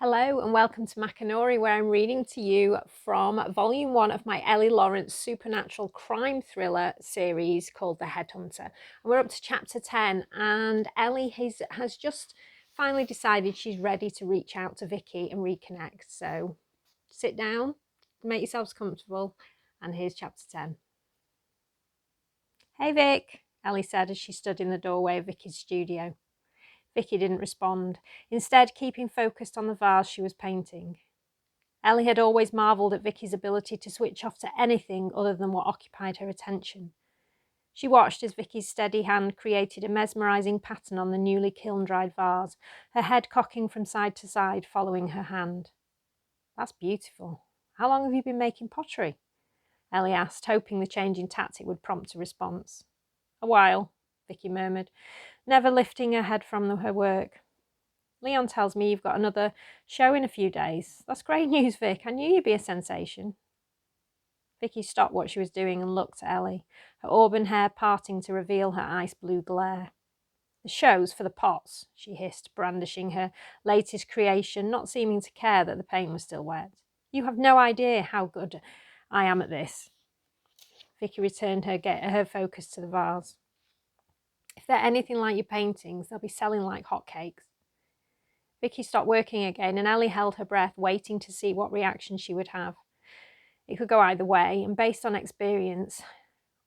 Hello and welcome to Makanori, where I'm reading to you from Volume 1 of my Ellie Lawrence supernatural crime thriller series called The Headhunter. And we're up to chapter 10, and Ellie has just finally decided she's ready to reach out to Vicki and reconnect. So sit down, make yourselves comfortable, and here's chapter 10. "Hey Vic," Ellie said as she stood in the doorway of Vicki's studio. Vicki didn't respond, instead keeping focused on the vase she was painting. Ellie had always marvelled at Vicki's ability to switch off to anything other than what occupied her attention. She watched as Vicki's steady hand created a mesmerising pattern on the newly kiln-dried vase, her head cocking from side to side following her hand. "That's beautiful. How long have you been making pottery?" Ellie asked, hoping the change in tactic would prompt a response. "A while," Vicki murmured, never lifting her head from her work. "Leon tells me you've got another show in a few days. That's great news, Vic. I knew you'd be a sensation." Vicki stopped what she was doing and looked at Ellie, her auburn hair parting to reveal her ice blue glare. "The show's for the pots," she hissed, brandishing her latest creation, not seeming to care that the paint was still wet. "You have no idea how good I am at this." Vicki returned her focus to the vase. "If they're anything like your paintings, they'll be selling like hotcakes." Vicki stopped working again, and Ellie held her breath, waiting to see what reaction she would have. It could go either way, and based on experience...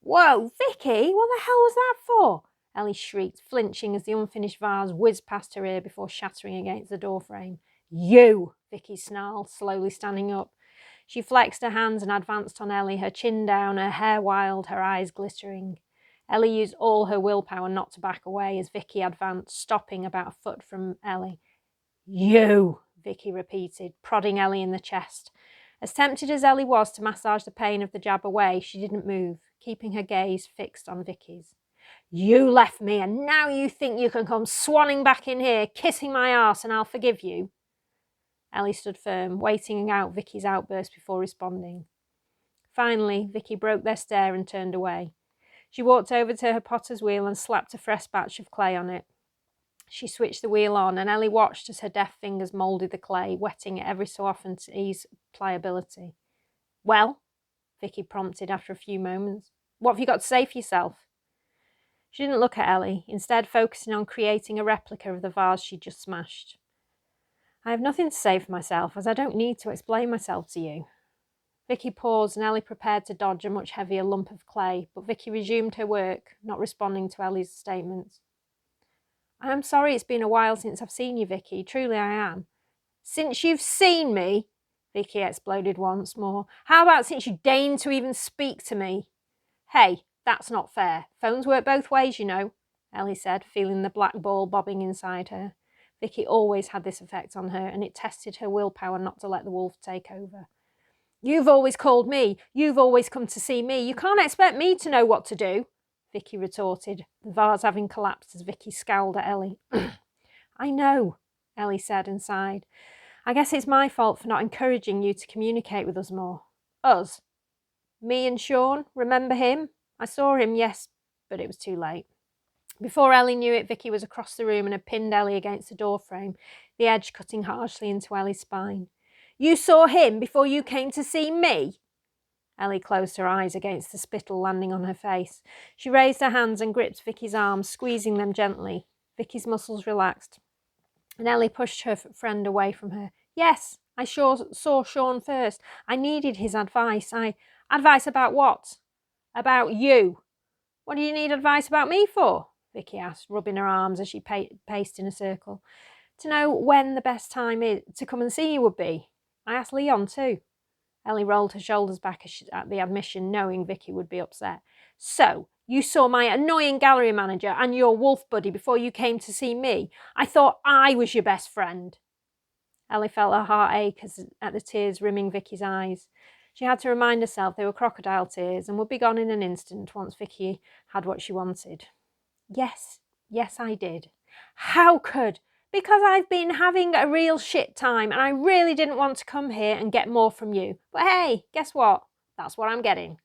"Whoa, Vicki, what the hell was that for?" Ellie shrieked, flinching as the unfinished vase whizzed past her ear before shattering against the doorframe. "You!" Vicki snarled, slowly standing up. She flexed her hands and advanced on Ellie, her chin down, her hair wild, her eyes glittering. Ellie used all her willpower not to back away as Vicki advanced, stopping about a foot from Ellie. "You!" Vicki repeated, prodding Ellie in the chest. As tempted as Ellie was to massage the pain of the jab away, she didn't move, keeping her gaze fixed on Vicki's. "You left me, and now you think you can come swanning back in here, kissing my arse, and I'll forgive you?" Ellie stood firm, waiting out Vicki's outburst before responding. Finally, Vicki broke their stare and turned away. She walked over to her potter's wheel and slapped a fresh batch of clay on it. She switched the wheel on, and Ellie watched as her deft fingers moulded the clay, wetting it every so often to ease pliability. "Well?" Vicki prompted after a few moments. "What have you got to say for yourself?" She didn't look at Ellie, instead focusing on creating a replica of the vase she'd just smashed. "I have nothing to say for myself, as I don't need to explain myself to you." Vicki paused, and Ellie prepared to dodge a much heavier lump of clay, but Vicki resumed her work, not responding to Ellie's statements. "I am sorry it's been a while since I've seen you, Vicki. Truly I am." "Since you've seen me?" Vicki exploded once more. "How about since you deigned to even speak to me?" "Hey, that's not fair. Phones work both ways, you know," Ellie said, feeling the black ball bobbing inside her. Vicki always had this effect on her, and it tested her willpower not to let the wolf take over. "You've always called me. You've always come to see me. You can't expect me to know what to do," Vicki retorted, the vase having collapsed as Vicki scowled at Ellie. "I know," Ellie said and sighed. "I guess it's my fault for not encouraging you to communicate with us more." "Us? Me and Sean? Remember him?" "I saw him, yes, but it was too late." Before Ellie knew it, Vicki was across the room and had pinned Ellie against the doorframe, the edge cutting harshly into Ellie's spine. "You saw him before you came to see me?" Ellie closed her eyes against the spittle landing on her face. She raised her hands and gripped Vicki's arms, squeezing them gently. Vicki's muscles relaxed, and Ellie pushed her friend away from her. "Yes, I sure saw Sean first. I needed his advice. Advice about what?" "About you." "What do you need advice about me for?" Vicki asked, rubbing her arms as she paced in a circle. "To know when the best time to come and see you would be. I asked Leon too." Ellie rolled her shoulders back at the admission, knowing Vicki would be upset. "So, you saw my annoying gallery manager and your wolf buddy before you came to see me? I thought I was your best friend." Ellie felt her heart ache at the tears rimming Vicki's eyes. She had to remind herself they were crocodile tears and would be gone in an instant once Vicki had what she wanted. Yes, I did." "How could?" "Because I've been having a real shit time and I really didn't want to come here and get more from you. But hey, guess what? That's what I'm getting."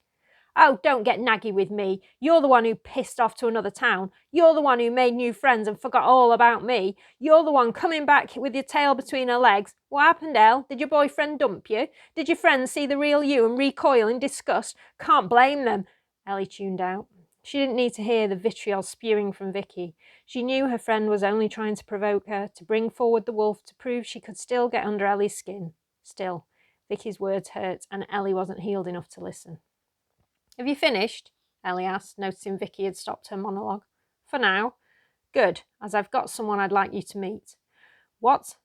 Oh, don't get naggy with me. You're the one who pissed off to another town. You're the one who made new friends and forgot all about me. You're the one coming back with your tail between her legs. What happened, Elle? Did your boyfriend dump you? Did your friends see the real you and recoil in disgust? Can't blame them. Ellie tuned out. She didn't need to hear the vitriol spewing from Vicki. She knew her friend was only trying to provoke her, to bring forward the wolf, to prove she could still get under Ellie's skin. Still, Vicki's words hurt, and Ellie wasn't healed enough to listen. Have you finished? Ellie asked, noticing Vicki had stopped her monologue. For now. Good, as I've got someone I'd like you to meet. What?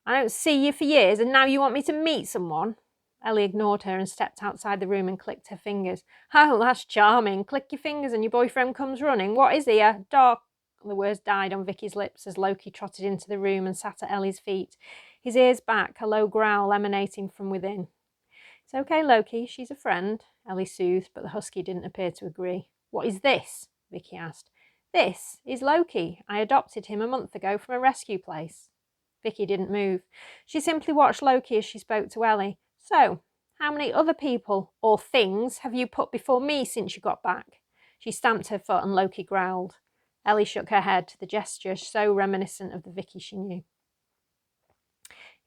I don't see you for years, and now you want me to meet someone? Ellie ignored her and stepped outside the room and clicked her fingers. Oh, that's charming. Click your fingers and your boyfriend comes running. What is he, a dog? The words died on Vicki's lips as Loki trotted into the room and sat at Ellie's feet, his ears back, a low growl emanating from within. It's okay, Loki, she's a friend, Ellie soothed, but the husky didn't appear to agree. What is this? Vicki asked. This is Loki. I adopted him a month ago from a rescue place. Vicki didn't move. She simply watched Loki as she spoke to Ellie. So, how many other people or things have you put before me since you got back? She stamped her foot and Loki growled. Ellie shook her head, the gesture so reminiscent of the Vicki she knew.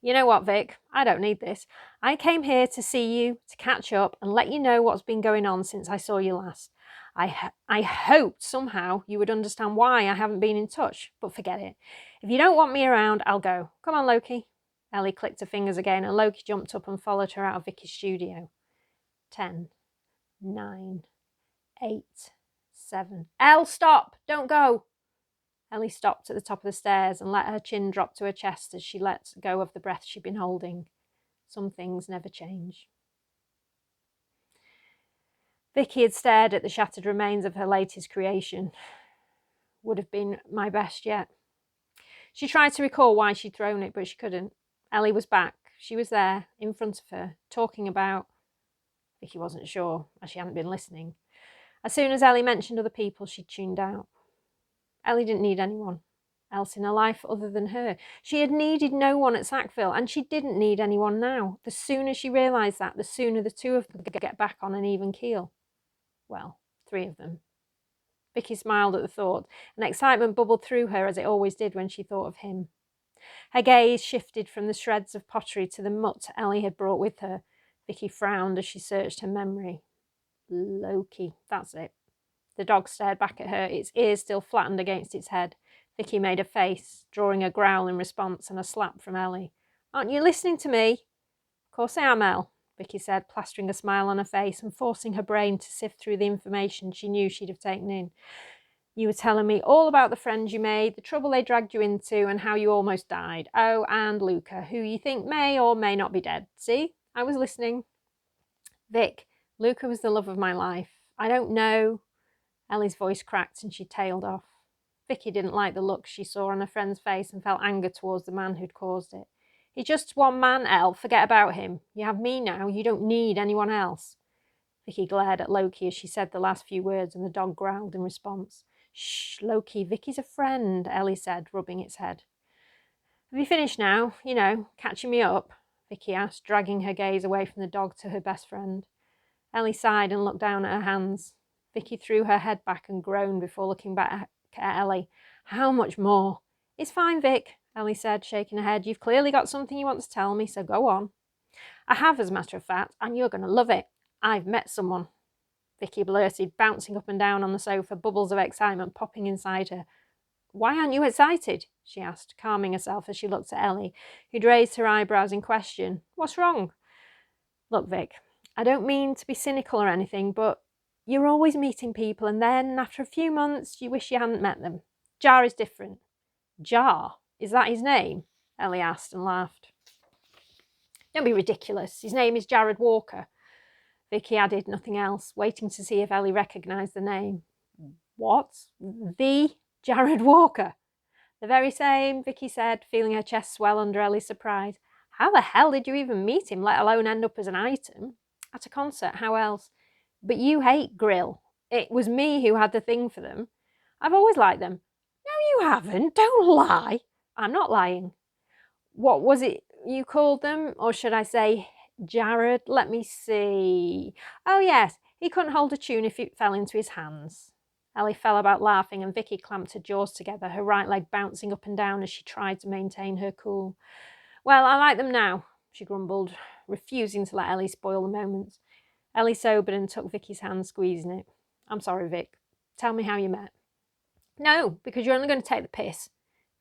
You know what, Vic? I don't need this. I came here to see you, to catch up, and let you know what's been going on since I saw you last. I hoped somehow you would understand why I haven't been in touch, but forget it. If you don't want me around, I'll go. Come on, Loki. Ellie clicked her fingers again, and Loki jumped up and followed her out of Vicki's studio. 10, 9, 8, 7. Elle, stop! Don't go! Ellie stopped at the top of the stairs and let her chin drop to her chest as she let go of the breath she'd been holding. Some things never change. Vicki had stared at the shattered remains of her latest creation. Would have been my best yet. She tried to recall why she'd thrown it, but she couldn't. Ellie was back. She was there, in front of her, talking about... Vicki wasn't sure, as she hadn't been listening. As soon as Ellie mentioned other people, she tuned out. Ellie didn't need anyone else in her life other than her. She had needed no one at Sackville, and she didn't need anyone now. The sooner she realised that, the sooner the two of them could get back on an even keel. Well, 3 of them. Vicki smiled at the thought, and excitement bubbled through her as it always did when she thought of him. Her gaze shifted from the shreds of pottery to the mutt Ellie had brought with her. Vicki frowned as she searched her memory. Loki, that's it. The dog stared back at her, its ears still flattened against its head. Vicki made a face, drawing a growl in response and a slap from Ellie. Aren't you listening to me? Of course I am, Elle, Vicki said, plastering a smile on her face and forcing her brain to sift through the information she knew she'd have taken in. You were telling me all about the friends you made, the trouble they dragged you into, and how you almost died. Oh, and Luca, who you think may or may not be dead. See? I was listening. Vic, Luca was the love of my life. I don't know... Ellie's voice cracked and she tailed off. Vicki didn't like the look she saw on her friend's face and felt anger towards the man who'd caused it. He's just one man, Elle. Forget about him. You have me now. You don't need anyone else. Vicki glared at Loki as she said the last few words, and the dog growled in response. Shh, Loki, Vicki's a friend, Ellie said, rubbing its head. Have you finished now? You know, catching me up? Vicki asked, dragging her gaze away from the dog to her best friend. Ellie sighed and looked down at her hands. Vicki threw her head back and groaned before looking back at Ellie. How much more? It's fine, Vic, Ellie said, shaking her head. You've clearly got something you want to tell me, so go on. I have, as a matter of fact, and you're going to love it. I've met someone, Vicki blurted, bouncing up and down on the sofa, bubbles of excitement popping inside her. Why aren't you excited? She asked, calming herself as she looked at Ellie, who'd raised her eyebrows in question. What's wrong? Look, Vic, I don't mean to be cynical or anything, but you're always meeting people, and then, after a few months, you wish you hadn't met them. Jar is different. Jar? Is that his name? Ellie asked and laughed. Don't be ridiculous. His name is Jared Walker. Vicki added nothing else, waiting to see if Ellie recognised the name. What? The Jared Walker? The very same, Vicki said, feeling her chest swell under Ellie's surprise. How the hell did you even meet him, let alone end up as an item? At a concert, how else? But you hate grill. It was me who had the thing for them. I've always liked them. No, you haven't. Don't lie. I'm not lying. What was it you called them? Or should I say Jared? Let me see. Oh, yes. He couldn't hold a tune if it fell into his hands. Ellie fell about laughing and Vicki clamped her jaws together, her right leg bouncing up and down as she tried to maintain her cool. Well, I like them now, she grumbled, refusing to let Ellie spoil the moment. Ellie sobered and took Vicky's hand, squeezing it. I'm sorry, Vic. Tell me how you met. No, because you're only going to take the piss.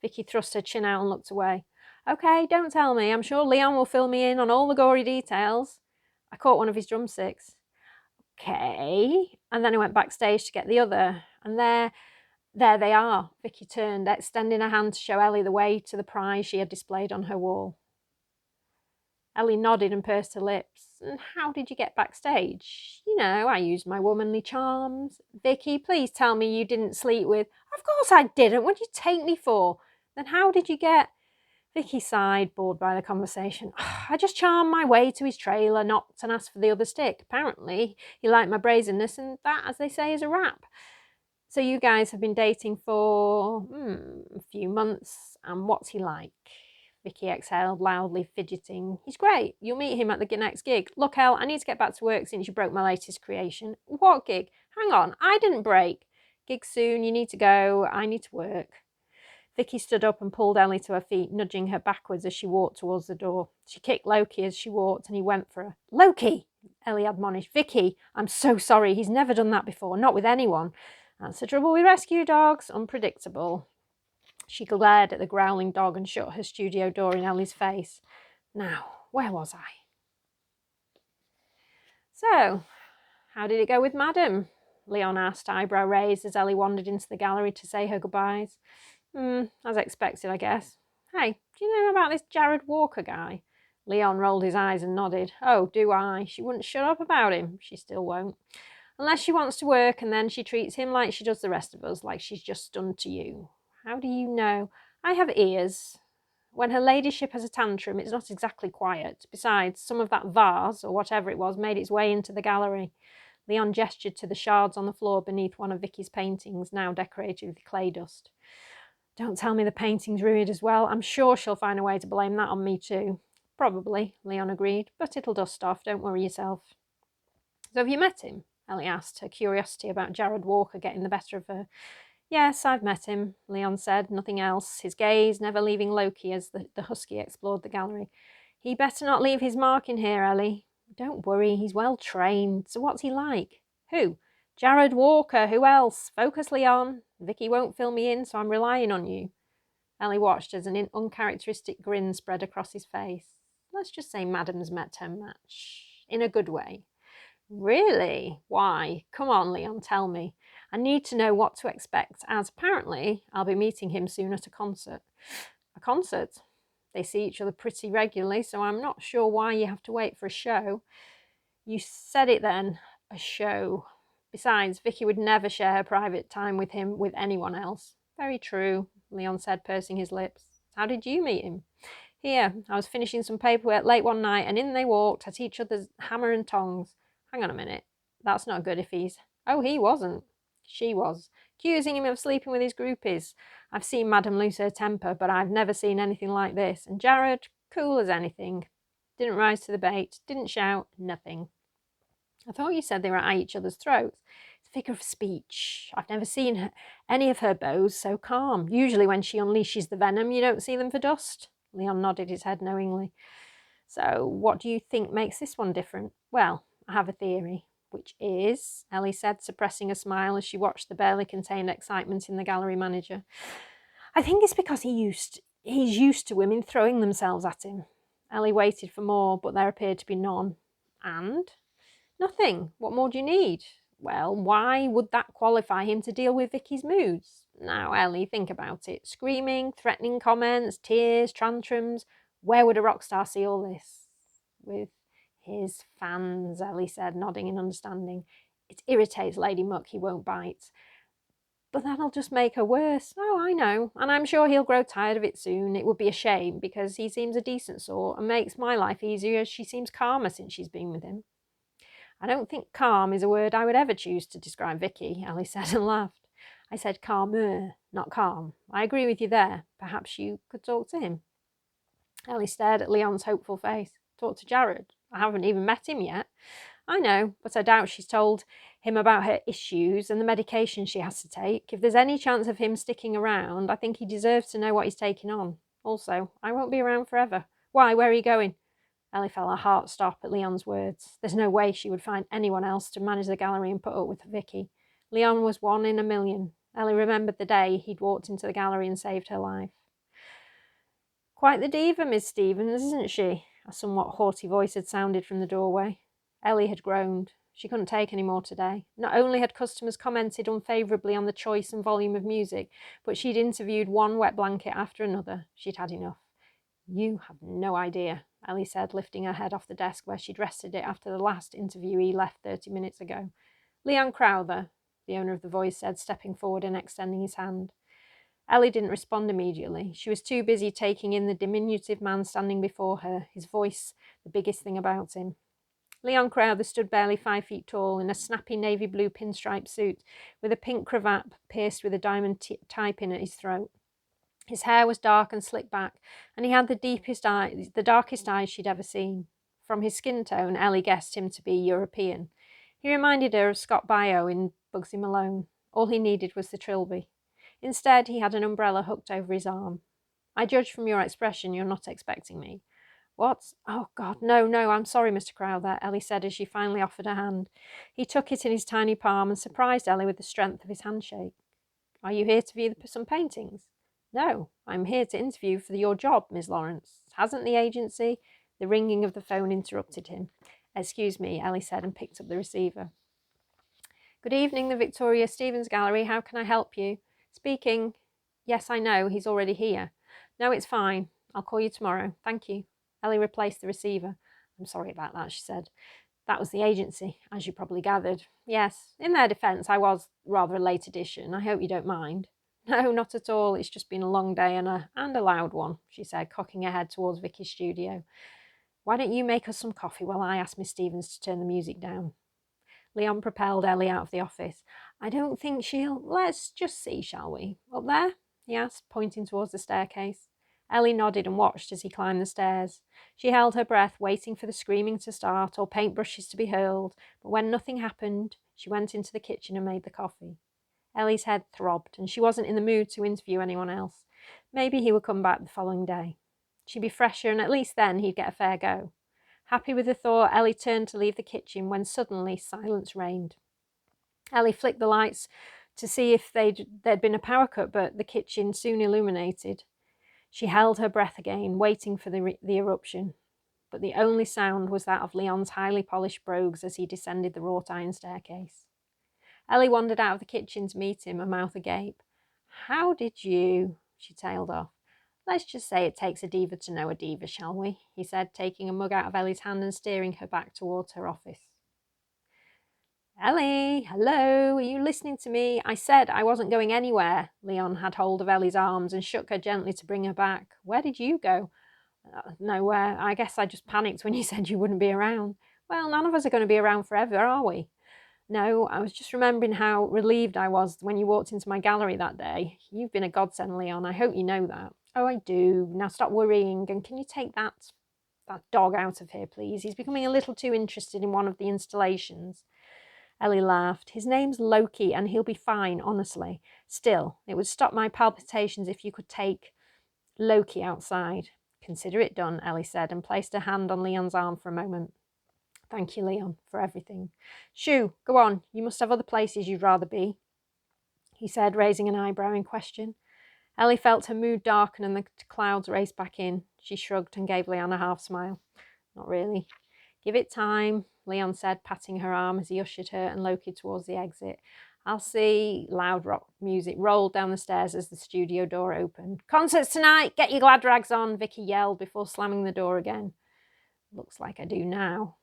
Vicki thrust her chin out and looked away. Okay, don't tell me. I'm sure Leon will fill me in on all the gory details. I caught one of his drumsticks. Okay. And then I went backstage to get the other. And there they are. Vicki turned, extending her hand to show Ellie the way to the prize she had displayed on her wall. Ellie nodded and pursed her lips. And how did you get backstage? You know, I used my womanly charms. Vicki, please tell me you didn't sleep with... Of course I didn't. What did you take me for? Then how did you get... Vicki sighed, bored by the conversation. I just charmed my way to his trailer, knocked and asked for the other stick. Apparently, he liked my brazenness, and that, as they say, is a wrap. So you guys have been dating for a few months, and what's he like? Vicki exhaled loudly, fidgeting. He's great. You'll meet him at the next gig. Look, Elle, I need to get back to work since you broke my latest creation. What gig? Hang on, I didn't break. Gig soon, you need to go. I need to work. Vicki stood up and pulled Ellie to her feet, nudging her backwards as she walked towards the door. She kicked Loki as she walked, and he went for her. Loki! Ellie admonished. Vicki, I'm so sorry. He's never done that before, not with anyone. That's the trouble with rescue dogs. Unpredictable. She glared at the growling dog and shut her studio door in Ellie's face. Now, where was I? So, how did it go with Madam? Leon asked, eyebrow raised, as Ellie wandered into the gallery to say her goodbyes. As expected, I guess. Hey, do you know about this Jared Walker guy? Leon rolled his eyes and nodded. Oh, do I? She wouldn't shut up about him. She still won't. Unless she wants to work, and then she treats him like she does the rest of us, like she's just done to you. How do you know? I have ears. When her ladyship has a tantrum, it's not exactly quiet. Besides, some of that vase, or whatever it was, made its way into the gallery. Leon gestured to the shards on the floor beneath one of Vicky's paintings, now decorated with clay dust. Don't tell me the painting's ruined as well. I'm sure she'll find a way to blame that on me too. Probably, Leon agreed, but it'll dust off. Don't worry yourself. So have you met him? Ellie asked, her curiosity about Jared Walker getting the better of her. Yes, I've met him, Leon said, nothing else, his gaze never leaving Loki as the husky explored the gallery. He better not leave his mark in here, Ellie. Don't worry, he's well trained. So what's he like? Who? Jared Walker, who else? Focus, Leon. Vicki won't fill me in, so I'm relying on you. Ellie watched as an uncharacteristic grin spread across his face. Let's just say Madam's met her match. In a good way. Really? Why? Come on, Leon, tell me. I need to know what to expect, as apparently I'll be meeting him soon at a concert. A concert? They see each other pretty regularly, so I'm not sure why you have to wait for a show. You said it then, a show. Besides, Vicki would never share her private time with him with anyone else. Very true, Leon said, pursing his lips. How did you meet him? Here, I was finishing some paperwork late one night, and in they walked at each other's hammer and tongs. Hang on a minute. That's not good if he's... Oh, he wasn't. She was. Accusing him of sleeping with his groupies. I've seen Madam lose her temper, but I've never seen anything like this. And Jared, cool as anything. Didn't rise to the bait. Didn't shout. Nothing. I thought you said they were at each other's throats. It's a figure of speech. I've never seen any of her beaux so calm. Usually when she unleashes the venom, you don't see them for dust. Leon nodded his head knowingly. So what do you think makes this one different? Well, I have a theory. Which is, Ellie said, suppressing a smile as she watched the barely contained excitement in the gallery manager. I think it's because he's used to women throwing themselves at him. Ellie waited for more, but there appeared to be none. And? Nothing. What more do you need? Well, why would that qualify him to deal with Vicky's moods? Now, Ellie, think about it. Screaming, threatening comments, tears, tantrums. Where would a rock star see all this? With his fans, Ellie said, nodding in understanding. It irritates Lady Muck he won't bite. But that'll just make her worse. Oh, I know. And I'm sure he'll grow tired of it soon. It would be a shame, because he seems a decent sort and makes my life easier as she seems calmer since she's been with him. I don't think calm is a word I would ever choose to describe Vicki, Ellie said and laughed. I said calmer, not calm. I agree with you there. Perhaps you could talk to him. Ellie stared at Leon's hopeful face. Talk to Jared? I haven't even met him yet. I know, but I doubt she's told him about her issues and the medication she has to take. If there's any chance of him sticking around, I think he deserves to know what he's taking on. Also, I won't be around forever. Why, where are you going? Ellie felt her heart stop at Leon's words. There's no way she would find anyone else to manage the gallery and put up with Vicki. Leon was one in a million. Ellie remembered the day he'd walked into the gallery and saved her life. Quite the diva, Miss Stevens, isn't she? A somewhat haughty voice had sounded from the doorway. Ellie had groaned. She couldn't take any more today. Not only had customers commented unfavourably on the choice and volume of music, but she'd interviewed one wet blanket after another. She'd had enough. You have no idea, Ellie said, lifting her head off the desk where she'd rested it after the last interviewee left 30 minutes ago. Leon Crowther, the owner of the voice said, stepping forward and extending his hand. Ellie didn't respond immediately. She was too busy taking in the diminutive man standing before her, his voice the biggest thing about him. Leon Crowther stood barely 5 feet tall in a snappy navy blue pinstripe suit with a pink cravat pierced with a diamond tie-pin at his throat. His hair was dark and slicked back, and he had the darkest eyes she'd ever seen. From his skin tone, Ellie guessed him to be European. He reminded her of Scott Baio in Bugsy Malone. All he needed was the trilby. Instead, he had an umbrella hooked over his arm. I judge from your expression you're not expecting me. What? Oh, God, no, I'm sorry, Mr. Crowther, Ellie said as she finally offered her hand. He took it in his tiny palm and surprised Ellie with the strength of his handshake. Are you here to view some paintings? No, I'm here to interview for your job, Miss Lawrence. Hasn't the agency? The ringing of the phone interrupted him. Excuse me, Ellie said and picked up the receiver. Good evening, the Victoria Stevens Gallery. How can I help you? Speaking. Yes, I know. He's already here. No, it's fine. I'll call you tomorrow. Thank you. Ellie replaced the receiver. I'm sorry about that, she said. That was the agency, as you probably gathered. Yes, in their defence, I was rather a late addition. I hope you don't mind. No, not at all. It's just been a long day and a loud one, she said, cocking her head towards Vicky's studio. Why don't you make us some coffee while I ask Miss Stevens to turn the music down? Leon propelled Ellie out of the office. I don't think she'll... Let's just see, shall we? Up there? He asked, pointing towards the staircase. Ellie nodded and watched as he climbed the stairs. She held her breath, waiting for the screaming to start or paintbrushes to be hurled, but when nothing happened, she went into the kitchen and made the coffee. Ellie's head throbbed, and she wasn't in the mood to interview anyone else. Maybe he would come back the following day. She'd be fresher, and at least then he'd get a fair go. Happy with the thought, Ellie turned to leave the kitchen when suddenly silence reigned. Ellie flicked the lights to see if there'd been a power cut, but the kitchen soon illuminated. She held her breath again, waiting for the eruption. But the only sound was that of Leon's highly polished brogues as he descended the wrought iron staircase. Ellie wandered out of the kitchen to meet him, her mouth agape. How did you... She tailed off. Let's just say it takes a diva to know a diva, shall we? He said, taking a mug out of Ellie's hand and steering her back towards her office. Ellie, hello, are you listening to me? I said I wasn't going anywhere. Leon had hold of Ellie's arms and shook her gently to bring her back. Where did you go? Nowhere. I guess I just panicked when you said you wouldn't be around. Well, none of us are going to be around forever, are we? No, I was just remembering how relieved I was when you walked into my gallery that day. You've been a godsend, Leon. I hope you know that. Oh, I do. Now stop worrying, and can you take that dog out of here, please? He's becoming a little too interested in one of the installations. Ellie laughed. His name's Loki, and he'll be fine, honestly. Still, it would stop my palpitations if you could take Loki outside. Consider it done, Ellie said, and placed her hand on Leon's arm for a moment. Thank you, Leon, for everything. Shoo, go on. You must have other places you'd rather be, he said, raising an eyebrow in question. Ellie felt her mood darken and the clouds race back in. She shrugged and gave Leon a half smile. Not really. Give it time, Leon said, patting her arm as he ushered her and Loki towards the exit. I'll see. Loud rock music rolled down the stairs as the studio door opened. Concerts tonight! Get your glad rags on, Vicki yelled before slamming the door again. Looks like I do now.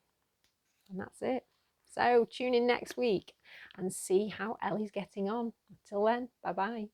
And that's it. So tune in next week and see how Ellie's getting on. Until then, bye-bye.